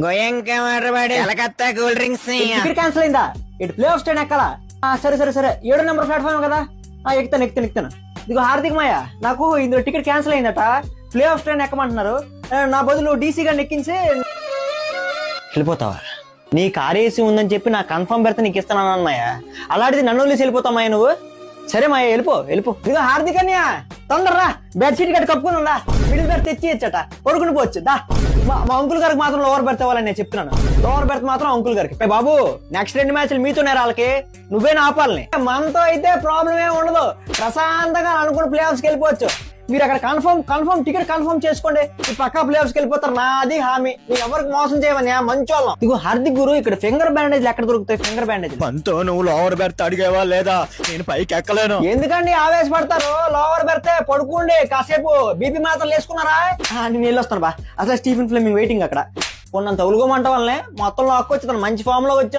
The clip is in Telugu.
గోయంక మాట్లాడే Calcutta cool drinks ticket cancel అయిందా? ఇటు ప్లే ఆఫ్ స్టాండ్ ఎక్కాలా? సరే సరే సరే 7 నెంబర్ ప్లాట్ఫామ్ కదా, ఎక్కుతాను. ఇదిగో హార్దిక్ మాయ, నాకు ఇందులో టికెట్ క్యాన్సిల్ అయిందట, ప్లే ఆఫ్ స్టాండ్ ఎక్కమంటున్నారు. నా బదులు డీసీ గారిని ఎక్కించి వెళ్ళిపోతావా? నీ కార్ ఏసీ ఉందని చెప్పి నా కన్ఫర్మ్ పెడితే నీకు ఇస్తాను అన్నమాయ, అలాంటిది నన్ను వదిలేసి వెళ్ళిపోతామాయ నువ్వు? సరే మాయ, వెళ్ళిపో. ఇదిగో హార్దిక్ అన్నయ్య, తొందరరా, బెడ్షీట్ గట్టి కప్పుకుని ఉందా, మిడిల్ బెర్త్ తెచ్చి ఇచ్చట, పడుకుని పోవచ్చు దా. మా అంకుల్ గారికి మాత్రం లోవర్ బెర్త్ ఇవ్వాలని నేను చెప్తున్నాను. లోవర్ బెర్త్ మాత్రం అంకుల్ గారికి. బాబు, నెక్స్ట్ 2 మ్యాచ్లు మీతోనే వాళ్ళకి, నువ్వేనా ఆపాలని? మనతో అయితే ప్రాబ్లం ఏమి ఉండదు, ప్రశాంతంగా అనుకుని ప్లే ఆఫ్స్కి వెళ్ళిపోవచ్చు. మీరు అక్కడ కన్ఫర్మ్ టికెట్ కన్ఫర్మ్ చేసుకోండి, ఈ పక్కా ప్లే ఆఫ్స్కి వెళ్ళిపోతారు, నాది హామీ. మీరు ఎవరికి మోసం చేయమని మంచోళ్ళం. ఇదిగో హార్దిక్ గురు, ఇక్కడ ఫింగర్ బ్యాండేజ్ ఎక్కడ దొరుకుతాయి? ఫింగర్ బ్యాండేజ్ మనతో నువ్వు లోవర్ బెర్త్ అడిగేవా లేదా? నేను పైకి ఎక్కలేను. ఎందుకండి ఆవేశపడతారు? లోవర్ బెర్తే, పడుకోండి కాసేపు. బీపీ మాత్రం వేసుకున్నారా? నేను వెళ్ళొస్తాను బా. అసలు స్టీఫెన్ ఫ్లెమింగ్ వెయిటింగ్ అక్కడ. కొన్నంత ఉలుగమంట వల్లనే మొత్తం లాక్కొచ్చి మంచి ఫామ్ లో వచ్చా.